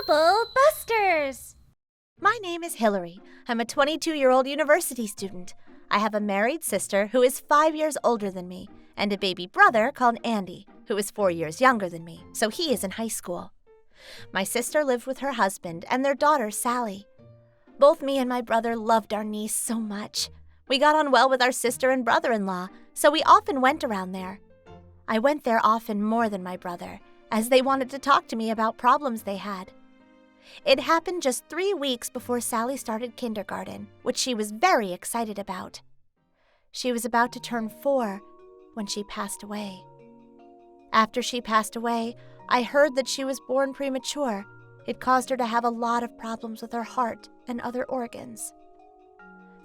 Bubble Busters! My name is Hillary. I'm a 22-year-old university student. I have a married sister who is 5 years older than me, and a baby brother called Andy, who is 4 years younger than me, so he is in high school. My sister lived with her husband and their daughter, Sally. Both me and my brother loved our niece so much. We got on well with our sister and brother-in-law, so we often went around there. I went there often more than my brother, as they wanted to talk to me about problems they had. It happened just 3 weeks before Sally started kindergarten, which she was very excited about. She was about to turn 4 when she passed away. After she passed away, I heard that she was born premature. It caused her to have a lot of problems with her heart and other organs.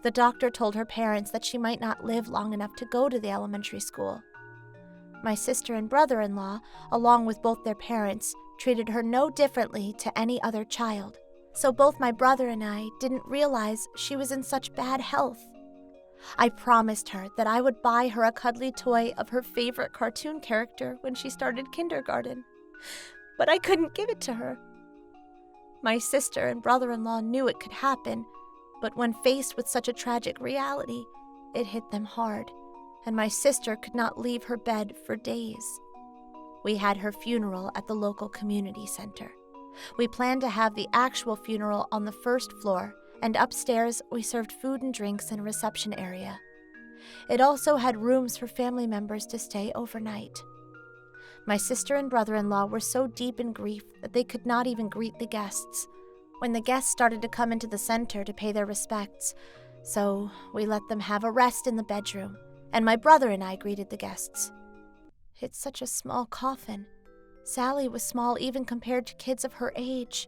The doctor told her parents that she might not live long enough to go to the elementary school. My sister and brother-in-law, along with both their parents, treated her no differently to any other child, so both my brother and I didn't realize she was in such bad health. I promised her that I would buy her a cuddly toy of her favorite cartoon character when she started kindergarten, but I couldn't give it to her. My sister and brother-in-law knew it could happen, but when faced with such a tragic reality, it hit them hard, and my sister could not leave her bed for days. We had her funeral at the local community center. We planned to have the actual funeral on the first floor, and upstairs we served food and drinks in a reception area. It also had rooms for family members to stay overnight. My sister and brother-in-law were so deep in grief that they could not even greet the guests. When the guests started to come into the center to pay their respects, so we let them have a rest in the bedroom, and my brother and I greeted the guests. It's such a small coffin. Sally was small even compared to kids of her age.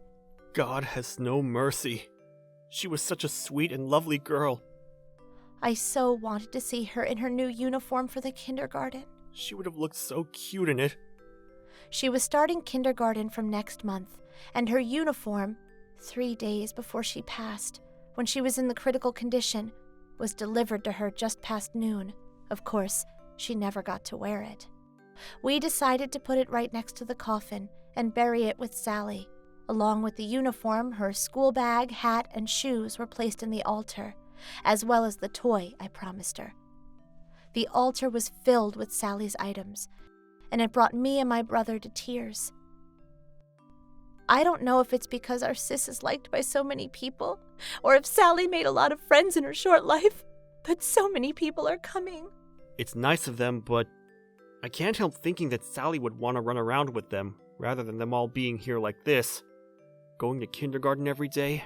God has no mercy. She was such a sweet and lovely girl. I so wanted to see her in her new uniform for the kindergarten. She would have looked so cute in it. She was starting kindergarten from next month, and her uniform, 3 days before she passed, when she was in the critical condition, was delivered to her just past noon. Of course, she never got to wear it. We decided to put it right next to the coffin and bury it with Sally. Along with the uniform, her school bag, hat, and shoes were placed in the altar, as well as the toy I promised her. The altar was filled with Sally's items, and it brought me and my brother to tears. I don't know if it's because our sis is liked by so many people, or if Sally made a lot of friends in her short life, but so many people are coming. It's nice of them, but I can't help thinking that Sally would want to run around with them, rather than them all being here like this. Going to kindergarten every day.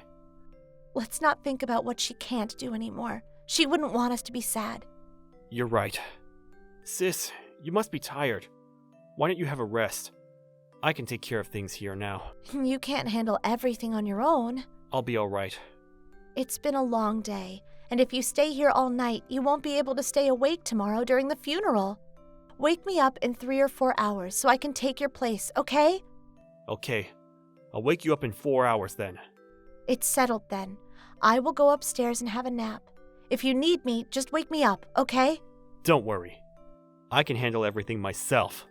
Let's not think about what she can't do anymore. She wouldn't want us to be sad. You're right. Sis, you must be tired. Why don't you have a rest? I can take care of things here now. You can't handle everything on your own. I'll be alright. It's been a long day, and if you stay here all night, you won't be able to stay awake tomorrow during the funeral. Wake me up in 3 or 4 hours so I can take your place, okay? Okay. I'll wake you up in 4 hours then. It's settled then. I will go upstairs and have a nap. If you need me, just wake me up, okay? Don't worry. I can handle everything myself.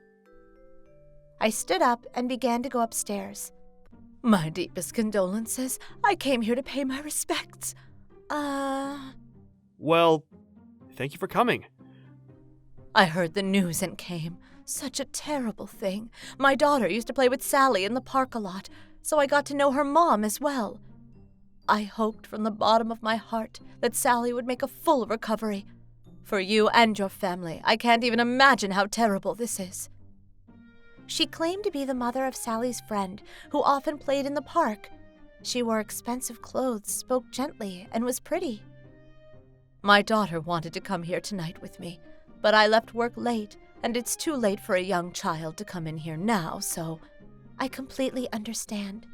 I stood up and began to go upstairs. My deepest condolences. I came here to pay my respects. Well, thank you for coming. I heard the news and came. Such a terrible thing. My daughter used to play with Sally in the park a lot, so I got to know her mom as well. I hoped from the bottom of my heart that Sally would make a full recovery. For you and your family, I can't even imagine how terrible this is. She claimed to be the mother of Sally's friend, who often played in the park. She wore expensive clothes, spoke gently, and was pretty. My daughter wanted to come here tonight with me, but I left work late, and it's too late for a young child to come in here now, so I completely understand.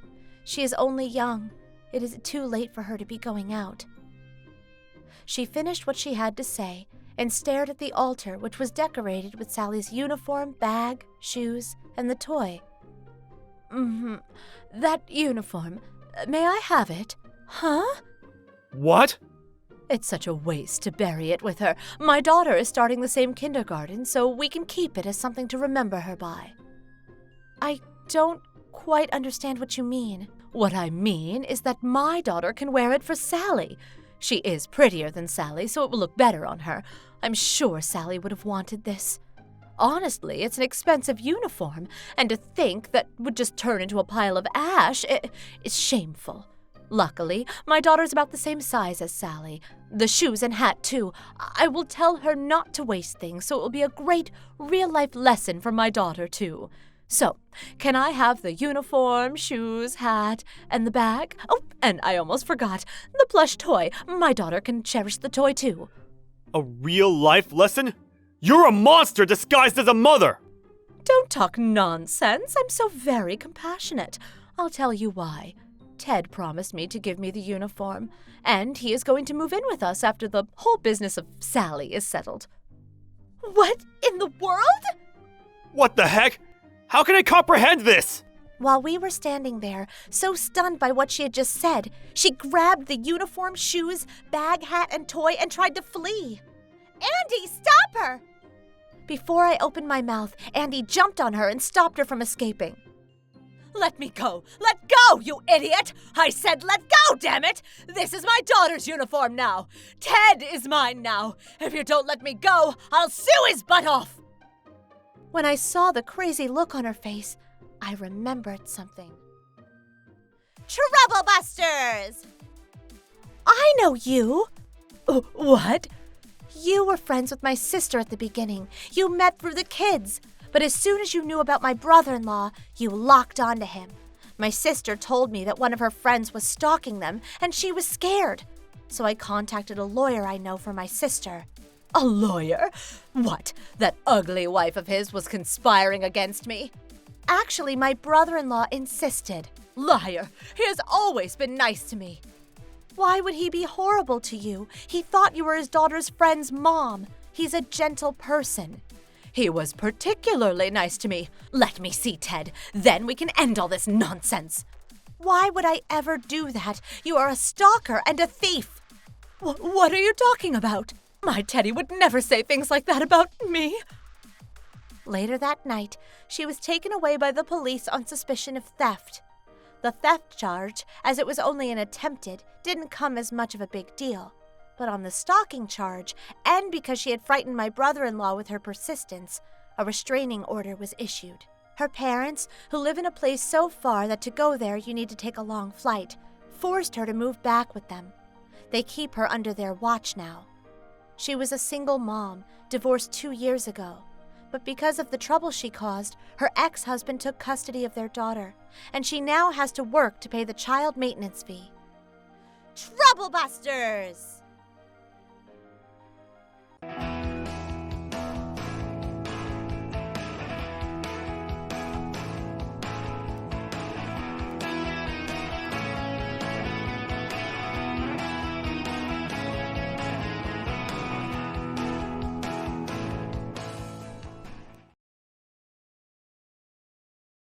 She is only young. It is too late for her to be going out. She finished what she had to say and stared at the altar, which was decorated with Sally's uniform, bag, shoes, and the toy. That uniform. May I have it? Huh? What? It's such a waste to bury it with her. My daughter is starting the same kindergarten, so we can keep it as something to remember her by. I don't quite understand what you mean. What I mean is that my daughter can wear it for Sally. She is prettier than Sally, so it will look better on her. I'm sure Sally would have wanted this. Honestly, it's an expensive uniform, and to think that would just turn into a pile of ash is shameful. Luckily, my daughter's about the same size as Sally. The shoes and hat, too. I will tell her not to waste things, so it will be a great real-life lesson for my daughter, too. So, can I have the uniform, shoes, hat, and the bag? Oh, and I almost forgot, the plush toy. My daughter can cherish the toy, too. A real-life lesson? You're a monster disguised as a mother! Don't talk nonsense. I'm so very compassionate. I'll tell you why. Ted promised me to give me the uniform, and he is going to move in with us after the whole business of Sally is settled. What in the world? What the heck? How can I comprehend this? While we were standing there, so stunned by what she had just said, she grabbed the uniform, shoes, bag, hat, and toy and tried to flee. Andy, stop her! Before I opened my mouth, Andy jumped on her and stopped her from escaping. Let me go! Let go, you idiot! I said let go, damn it! This is my daughter's uniform now! Ted is mine now! If you don't let me go, I'll sue his butt off! When I saw the crazy look on her face, I remembered something. Trouble Busters! I know you! What? You were friends with my sister at the beginning. You met through the kids. But as soon as you knew about my brother-in-law, you locked onto him. My sister told me that one of her friends was stalking them, and she was scared. So I contacted a lawyer I know for my sister. A lawyer? What, that ugly wife of his was conspiring against me? Actually, my brother-in-law insisted. Liar! He has always been nice to me. Why would he be horrible to you? He thought you were his daughter's friend's mom. He's a gentle person. He was particularly nice to me. Let me see Ted. Then we can end all this nonsense. Why would I ever do that? You are a stalker and a thief. What are you talking about? My Teddy would never say things like that about me. Later that night, she was taken away by the police on suspicion of theft. The theft charge, as it was only an attempted, didn't come as much of a big deal. But on the stalking charge, and because she had frightened my brother-in-law with her persistence, a restraining order was issued. Her parents, who live in a place so far that to go there you need to take a long flight, forced her to move back with them. They keep her under their watch now. She was a single mom, divorced 2 years ago. But because of the trouble she caused, her ex-husband took custody of their daughter, and she now has to work to pay the child maintenance fee. Trouble Busters!